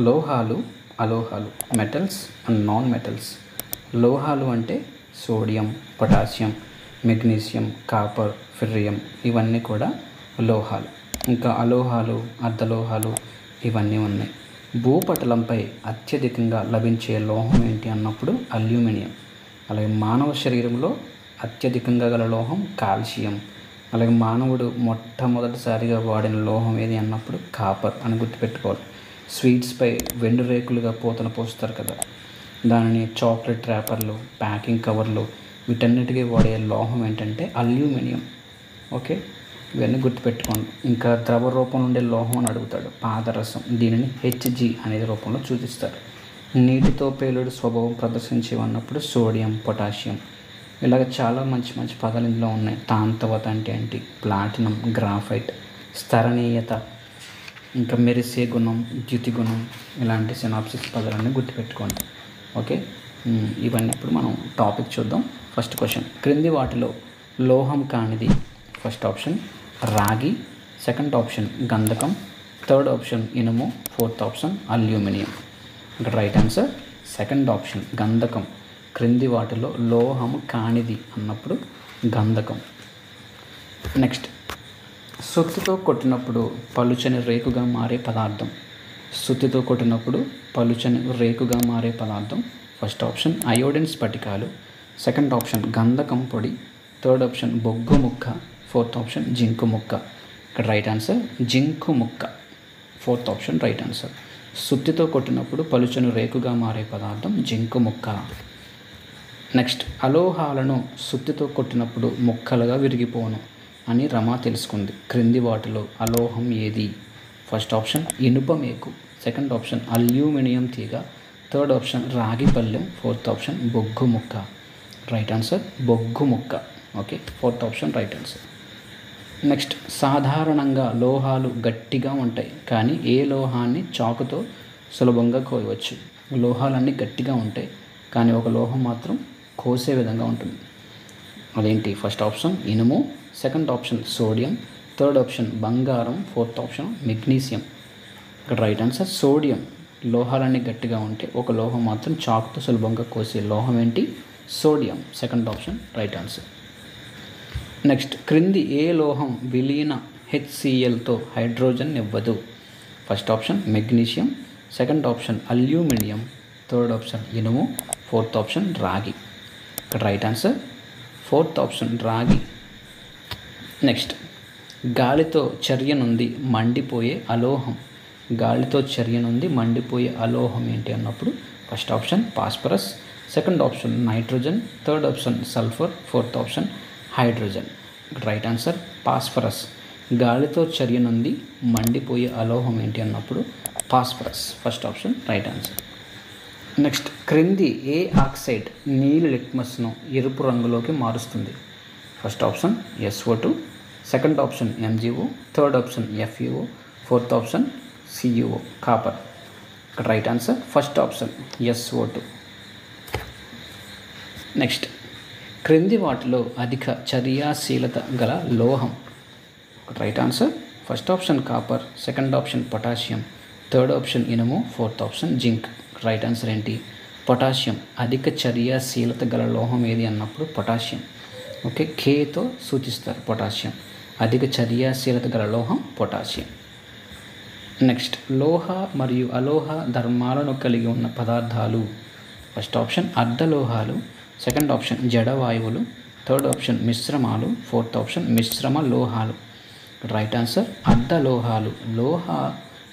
లోహాలు, అలోహాలు, metals and non metals. లోహాలు అంటే సోడియం, పొటాషియం, మెగ్నీషియం, కాపర్, ఫెర్రియం ఇవన్నీ కూడా లోహాలు. ఇంకా అలోహాలు, అర్ధలోహాలు ఇవన్నీ ఉన్నాయి. భూపటలంపై అత్యధికంగా లభించే లోహం ఏంటి అన్నప్పుడు అల్యూమినియం. అలాగే మానవ శరీరంలో అత్యధికంగా గల లోహం కాల్షియం. అలాగే మానవుడు మొట్టమొదటిసారిగా వాడిన లోహం ఏది అన్నప్పుడు కాపర్ అని గుర్తుపెట్టుకోవాలి. స్వీట్స్పై వెండి రేకులుగా పూతన పోస్తారు కదా, దానిని చాక్లెట్ ర్యాపర్లు, ప్యాకింగ్ కవర్లు వీటన్నిటికీ వాడే లోహం ఏంటంటే అల్యూమినియం. ఓకే, ఇవన్నీ గుర్తుపెట్టుకోండి. ఇంకా ద్రవ రూపంలో ఉండే లోహం అని అడుగుతాడు, పాదరసం. దీనిని Hg అనేది రూపంలో సూచిస్తారు. నీటితో పేలుడు స్వభావం ప్రదర్శించేవన్నప్పుడు సోడియం, పొటాషియం. ఇలాగ చాలా మంచి మంచి పదాలు ఇందులో ఉన్నాయి. తాంతవత అంటే ఏంటి, ప్లాటినం, గ్రాఫైట్, స్థరణీయత, ఇంకా మెరిసే గుణం, ద్యుతి గుణం, ఇలాంటి సినాప్సిస్ పదాలన్నీ గుర్తుపెట్టుకోండి. ఓకే, ఇవన్నీ ఇప్పుడు మనం టాపిక్ చూద్దాం. ఫస్ట్ క్వశ్చన్, క్రింది వాటిలో లోహం కానిది? ఫస్ట్ ఆప్షన్ రాగి, సెకండ్ ఆప్షన్ గంధకం, థర్డ్ ఆప్షన్ ఇనుము, ఫోర్త్ ఆప్షన్ అల్యూమినియం. ఇక్కడ రైట్ ఆన్సర్ సెకండ్ ఆప్షన్ గంధకం. క్రింది వాటిలో లోహము కానిది అన్నప్పుడు గంధకం. నెక్స్ట్, సుత్తితో కొట్టినప్పుడు పలుచని రేకుగా మారే పదార్థం. సుత్తితో కొట్టినప్పుడు పలుచని రేకుగా మారే పదార్థం. ఫస్ట్ ఆప్షన్ అయోడిన్ స్ఫటికాలు, సెకండ్ ఆప్షన్ గంధకం పొడి, థర్డ్ ఆప్షన్ బొగ్గు ముక్క, ఫోర్త్ ఆప్షన్ జింకు ముక్క. ఇక్కడ రైట్ ఆన్సర్ జింకు ముక్క, ఫోర్త్ ఆప్షన్ రైట్ ఆన్సర్. సుత్తితో కొట్టినప్పుడు పలుచని రేకుగా మారే పదార్థం జింకు ముక్క. నెక్స్ట్, అలోహాలను సుత్తితో కొట్టినప్పుడు ముక్కలుగా విరిగిపోను అని రమా తెలుసుకుంది. క్రింది వాటిలో అలోహం ఏది? ఫస్ట్ ఆప్షన్ ఇనుప మేకు, సెకండ్ ఆప్షన్ అల్యూమినియం తీగ, థర్డ్ ఆప్షన్ రాగి పళ్ళెం, ఫోర్త్ ఆప్షన్ బొగ్గు ముక్క. రైట్ ఆన్సర్ బొగ్గు ముక్క. Okay, fourth option right answer. Next, సాధారణంగా లోహాలు గట్టిగా ఉంటాయి, కానీ ఏ లోహాన్ని చాకుతో సులభంగా కోయవచ్చు? లోహాలన్నీ గట్టిగా ఉంటాయి, కానీ ఒక లోహం మాత్రం కోసే విధంగా ఉంటుంది. అదేంటి? ఫస్ట్ ఆప్షన్ ఇనుము, second option sodium, third option బంగారం, ఫోర్త్ ఆప్షన్ మెగ్నీషియం. ఇక్కడ రైట్ ఆన్సర్ సోడియం. లోహాలన్నీ గట్టిగా ఉంటే ఒక లోహం మాత్రం చాకుతో సులభంగా కోసే లోహం ఏంటి? Sodium. Second option right answer. Next, క్రింది ఏ లోహం విలీన HClతో హైడ్రోజన్ ఇవ్వదు? First option magnesium, second option aluminium, third option ఇనుము, ఫోర్త్ ఆప్షన్ రాగి. ఇక్కడ రైట్ ఆన్సర్ ఫోర్త్ ఆప్షన్ రాగి. నెక్స్ట్, గాలితో చర్య నుండి మండిపోయే అలోహం. గాలితో చర్య నుండి మండిపోయే అలోహం ఏంటి అన్నప్పుడు first option phosphorus, second option nitrogen, third option sulphur, fourth option hydrogen. Right answer phosphorus. గాలితో చర్య నుండి మండిపోయే అలోహం ఏంటి అన్నప్పుడు phosphorus. First option right answer. Next, క్రింది ఏ ఆక్సైడ్ నీలి లిట్మస్ను ఎరుపు రంగులోకి మారుస్తుంది? First option SO2, second option MgO, third option FeO, fourth option CuO, copper. Right answer first option SO2. Next, క్రింది వాటిలో అధిక చర్యాశీలత గల లోహం. Right answer first option copper, second option potassium, third option ఇనుము, fourth option zinc. Right answer ఏంటి? Potassium. అధిక చర్యాశీలత గల లోహం ఏది అన్నప్పుడు పొటాషియం. ఓకే, Kతో సూచిస్తారు పొటాషియం. అధిక చర్యాశీలత గల లోహం పొటాషియం. నెక్స్ట్, లోహ మరియు అలోహ ధర్మాలను కలిగి ఉన్న పదార్థాలు. ఫస్ట్ ఆప్షన్ అర్ధలోహాలు, సెకండ్ ఆప్షన్ జడవాయువులు, థర్డ్ ఆప్షన్ మిశ్రమాలు, ఫోర్త్ ఆప్షన్ మిశ్రమ లోహాలు. రైట్ ఆన్సర్ అర్ధలోహాలు. లోహ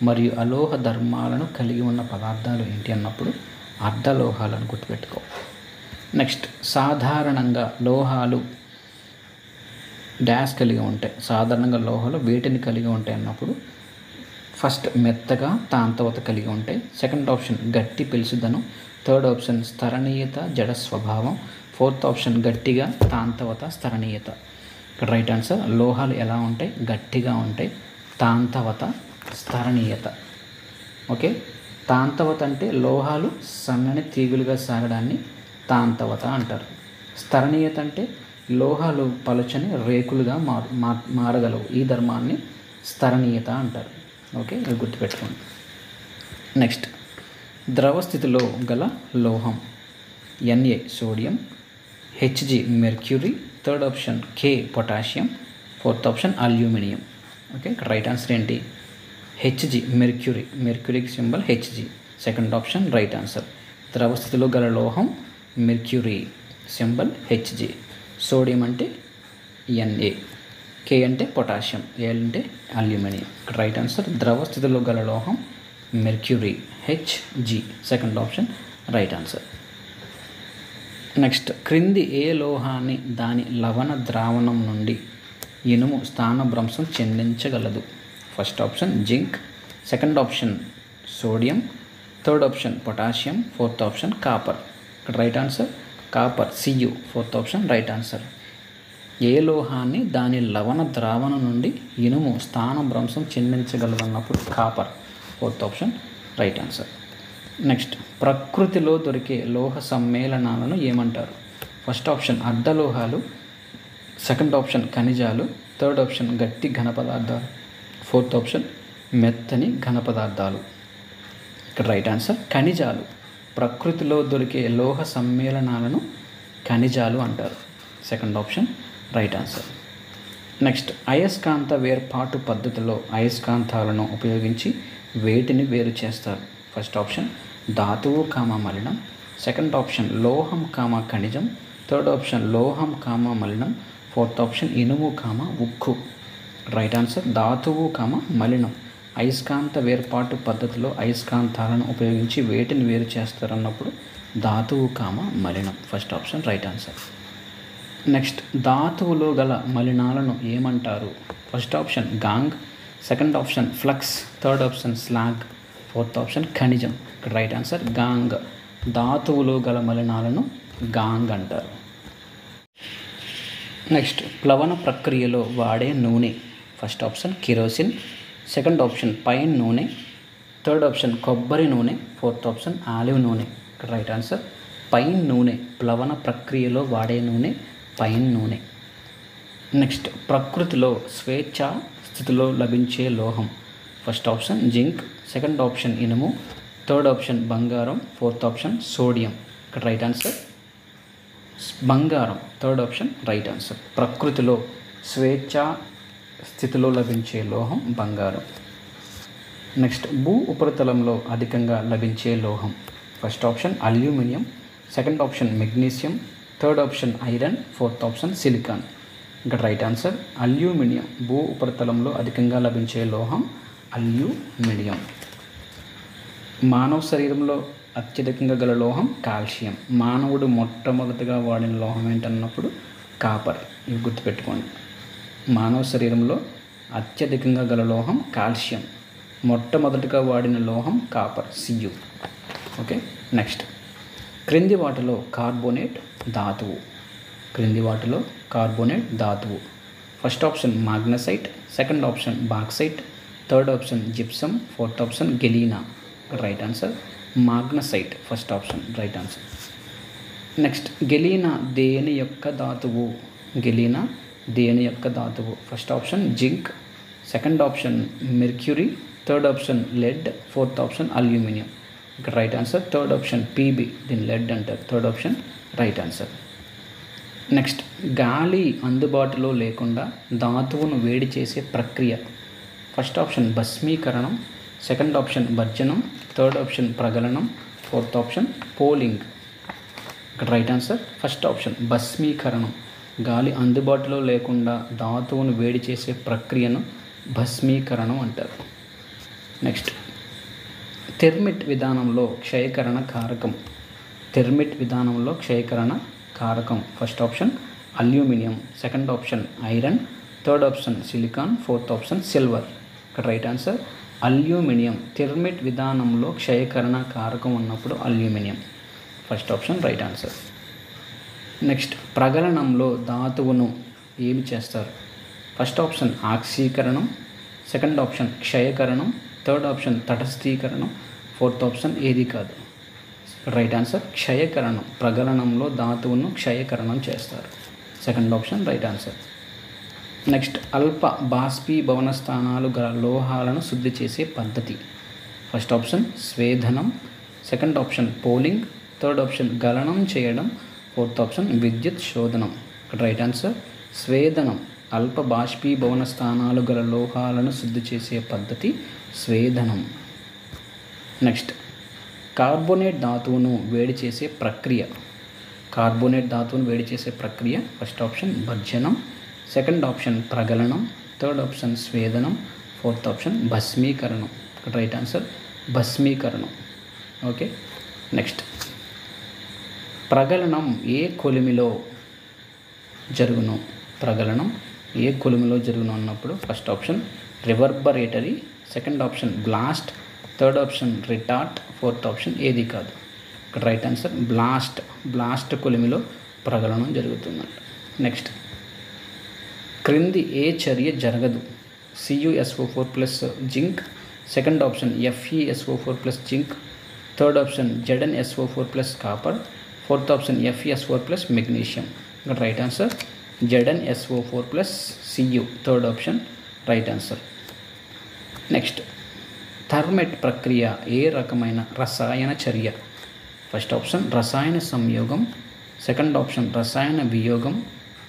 మరియు అలోహ ధర్మాలను కలిగి ఉన్న పదార్థాలు ఏంటి అన్నప్పుడు అర్ధలోహాలను గుర్తుపెట్టుకో. నెక్స్ట్, సాధారణంగా లోహాలు డాష్ కలిగి ఉంటాయి. సాధారణంగా లోహాలు వేటిని కలిగి ఉంటాయి అన్నప్పుడు ఫస్ట్ మెత్తగా తాంతవత కలిగి ఉంటాయి, సెకండ్ ఆప్షన్ గట్టి పిలుసుదనం, థర్డ్ ఆప్షన్ స్థరణీయత జడ స్వభావం, ఫోర్త్ ఆప్షన్ గట్టిగా తాంతవత స్థరణీయత. ఇక్కడ రైట్ ఆన్సర్ లోహాలు ఎలా ఉంటాయి? గట్టిగా ఉంటాయి, తాంతవత స్థరణీయత. ఓకే, తాంతవత అంటే లోహాలు సన్నని తీగులుగా సాగడాన్ని తాంతవత అంటారు. స్థరణీయత అంటే లోహాలు పలుచని రేకులుగా మారగలవు. ఈ ధర్మాన్ని స్థరణీయత అంటారు. ఓకే, ఇది గుర్తుపెట్టుకోండి. నెక్స్ట్, ద్రవ స్థితిలో గల లోహం Na sodium, Hg mercury, third option K potassium, fourth option aluminium. Okay, ఇక్కడ రైట్ ఆన్సర్ ఏంటి? Hg మెర్క్యూరీ, మెర్క్యూరీకి symbol Hg, second option right answer. ద్రవ స్థితిలో గల లోహం మెర్క్యూరీ, సింబల్ Hg, సోడియం అంటే Na, K అంటే పొటాషియం, A అంటే అల్యూమినియం. ఇక్కడ రైట్ ఆన్సర్ ద్రవ స్థితిలో గల లోహం mercury, Hg, second option right answer. Next, క్రింది ఏ లోహాన్ని దాని లవణ ద్రావణం నుండి ఇనుము స్థానభ్రంశం చెందించగలదు? First option zinc, second option sodium, third option potassium, fourth option copper. ఇక్కడ right answer copper, Cu, fourth option right answer. ఏ లోహాన్ని దాని లవణ ద్రావణం నుండి ఇనుము స్థానభ్రంశం చెందించగలదన్నప్పుడు copper, fourth option right answer. Next, ప్రకృతిలో దొరికే లోహ సమ్మేళనాలను ఏమంటారు? ఫస్ట్ ఆప్షన్ అర్ధలోహాలు, సెకండ్ ఆప్షన్ ఖనిజాలు, థర్డ్ ఆప్షన్ గట్టి ఘన పదార్థాలు, ఫోర్త్ ఆప్షన్ మెత్తని ఘన పదార్థాలు. ఇక్కడ రైట్ ఆన్సర్ ఖనిజాలు. ప్రకృతిలో దొరికే లోహ సమ్మేళనాలను ఖనిజాలు అంటారు, second option right answer. Next, అయస్కాంత వేర్పాటు పద్ధతిలో అయస్కాంతాలను ఉపయోగించి వేటిని వేరు చేస్తారు? ఫస్ట్ ఆప్షన్ ధాతువు మలినం, సెకండ్ ఆప్షన్ లోహం ఖనిజం, థర్డ్ ఆప్షన్ లోహం మలినం, ఫోర్త్ ఆప్షన్ ఇనుము ఉక్కు. రైట్ ఆన్సర్ ధాతువు మలినం. అయస్కాంత వేర్పాటు పద్ధతిలో అయస్కాంతాలను ఉపయోగించి వేటిని వేరు చేస్తారన్నప్పుడు ధాతువు మలినం, first option right answer. Next, ధాతువులో గల మలినాలను ఏమంటారు? First option gangue, second option flux, third option slag, fourth option ఖనిజం. ఇక్కడ రైట్ ఆన్సర్ గాంగ్. ధాతువులో గల మలినాలను గాంగ్ అంటారు. నెక్స్ట్, ప్లవన ప్రక్రియలో వాడే నూనె. First option kerosene, second option pine నూనె, థర్డ్ ఆప్షన్ కొబ్బరి నూనె, ఫోర్త్ ఆప్షన్ ఆలివ్ నూనె. ఇక్కడ రైట్ ఆన్సర్ పైన్ నూనె. ప్లవన ప్రక్రియలో వాడే నూనె పైన్ నూనె. నెక్స్ట్, ప్రకృతిలో స్వేచ్ఛా స్థితిలో లభించే లోహం. First option zinc, second option ఇనుము, థర్డ్ ఆప్షన్ బంగారం, ఫోర్త్ ఆప్షన్ సోడియం. ఇక్కడ రైట్ ఆన్సర్ బంగారం, థర్డ్ ఆప్షన్ రైట్ ఆన్సర్. ప్రకృతిలో స్వేచ్ఛా స్థితిలో లభించే లోహం బంగారం. నెక్స్ట్, భూ ఉపరితలంలో అధికంగా లభించే లోహం. First option aluminium, second option magnesium, third option iron, fourth option silicon. ఇక్కడ రైట్ ఆన్సర్ అల్యూమినియం. భూ ఉపరితలంలో అధికంగా లభించే లోహం అల్యూమినియం. మానవ శరీరంలో అత్యధికంగా గల లోహం కాల్షియం. మానవుడు మొట్టమొదటిగా వాడిన లోహం ఏంటన్నప్పుడు కాపర్. ఇవి గుర్తుపెట్టుకోండి. మానవ శరీరంలో అత్యధికంగా గల లోహం కాల్షియం. మొట్టమొదటిగా వాడిన లోహం కాపర్, Cu. ఓకే, నెక్స్ట్, క్రింది వాటిలో కార్బోనేట్ ధాతువు. క్రింది వాటిలో కార్బోనేట్ ధాతువు. First option magnesite, second option bauxite, third option gypsum, fourth option galena. Right answer magnesite, first option right answer. Next, galena దేని యొక్క ధాతువు? గెలీనా దేని యొక్క ధాతువు? First option zinc, second option mercury, third option lead, fourth option aluminium. ఇక్కడ right answer third option PB, దీని lead అంటారు, third option right answer. Next, గాలి అందుబాటులో లేకుండా ధాతువును వేడి చేసే ప్రక్రియ. ఫస్ట్ ఆప్షన్ భస్మీకరణం, సెకండ్ ఆప్షన్ భర్జనం, థర్డ్ ఆప్షన్ ప్రగలనం, ఫోర్త్ ఆప్షన్ పోలింగ్. ఇక్కడ రైట్ ఆన్సర్ ఫస్ట్ ఆప్షన్ భస్మీకరణం. గాలి అందుబాటులో లేకుండా ధాతువును వేడి చేసే ప్రక్రియను భస్మీకరణం అంటారు. నెక్స్ట్, థెర్మిట్ విధానంలో క్షయకరణ కారకం. థెర్మిట్ విధానంలో క్షయకరణ కారకం. First option aluminium, second option iron, third option silicon, fourth option silver. ఇక్కడ రైట్ ఆన్సర్ అల్యూమినియం. థెర్మిట్ విధానంలో క్షయకరణ కారకం ఉన్నప్పుడు aluminium, first option right answer. Next, ప్రగలనంలో ధాతువును ఏమి చేస్తారు? ఫస్ట్ ఆప్షన్ ఆక్సీకరణం, సెకండ్ ఆప్షన్ క్షయకరణం, థర్డ్ ఆప్షన్ తటస్థీకరణం, ఫోర్త్ ఆప్షన్ ఏది కాదు. రైట్ ఆన్సర్ క్షయకరణం. ప్రగలనంలో ధాతువును క్షయకరణం చేస్తారు, second option right answer. Next, అల్ప బాష్పీభవన స్థానాలు గల లోహాలను శుద్ధి చేసే పద్ధతి. First option స్వేదనం, second option poling, third option గలనం చేయడం, ఫోర్త్ ఆప్షన్ విద్యుత్ శోధనం. ఇక్కడ రైట్ ఆన్సర్ స్వేదనం. అల్ప బాష్పీభవన స్థానాలు గల లోహాలను శుద్ధి చేసే పద్ధతి స్వేదనం. నెక్స్ట్ కార్బోనేట్ ధాతువును వేడి చేసే ప్రక్రియ. కార్బోనేట్ ధాతువును వేడి చేసే ప్రక్రియ ఫస్ట్ ఆప్షన్ భర్జనం, సెకండ్ ఆప్షన్ ప్రగలనం, థర్డ్ ఆప్షన్ స్వేదనం, ఫోర్త్ ఆప్షన్ భస్మీకరణం. ఇక్కడ రైట్ ఆన్సర్ భస్మీకరణం. ఓకే. నెక్స్ట్ ప్రగలనం ఏ కొలిమిలో జరుగును. ప్రగలనం ఏ కొలిమిలో జరుగును అన్నప్పుడు first option reverberatory, second option blast, third option retort, fourth option ఏది కాదు. ఇక్కడ రైట్ ఆన్సర్ బ్లాస్ట్ కొలిమిలో ప్రగలనం జరుగుతుందంట. నెక్స్ట్ క్రింది ఏ చర్య జరగదు. CuSO4 plus zinc, second option FeSO4 plus zinc, third option ZnSO4 plus copper, fourth option FeS4 plus magnesium. ఇక్కడ right answer ZnSO4 plus Cu, third option right answer. Next thermite ప్రక్రియ ఏ రకమైన రసాయన చర్య. ఫస్ట్ ఆప్షన్ రసాయన సంయోగం, second option రసాయన వియోగం,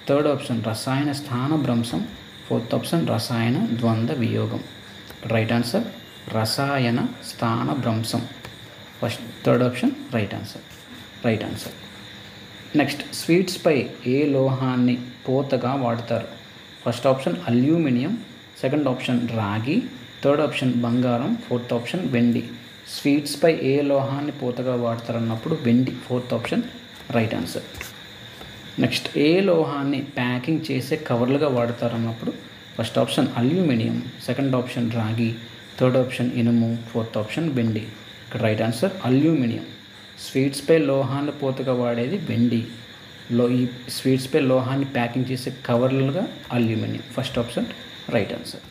థర్డ్ ఆప్షన్ రసాయన స్థానభ్రంశం, ఫోర్త్ ఆప్షన్ రసాయన ద్వంద్వ వియోగం. రైట్ ఆన్సర్ రసాయన స్థానభ్రంశం. Third option right answer. Next స్వీట్స్పై ఏ లోహాన్ని పోతగా వాడతారు. First option aluminium, second option రాగి, థర్డ్ ఆప్షన్ బంగారం, ఫోర్త్ ఆప్షన్ వెండి. స్వీట్స్పై ఏ లోహాన్ని పోతగా వాడతారన్నప్పుడు వెండి, fourth option right answer. Next ఏ లోహాన్ని ప్యాకింగ్ చేసే కవర్లుగా వాడతారన్నప్పుడు first option aluminium, second option రాగి, థర్డ్ ఆప్షన్ ఇనుము, ఫోర్త్ ఆప్షన్ వెండి. ఇక్కడ రైట్ ఆన్సర్ అల్యూమినియం. స్వీట్స్పై లోహాన్ని పోతగా వాడేది వెండి. ఈ స్వీట్స్పై లోహాన్ని ప్యాకింగ్ చేసే కవర్లుగా aluminium. First option right answer.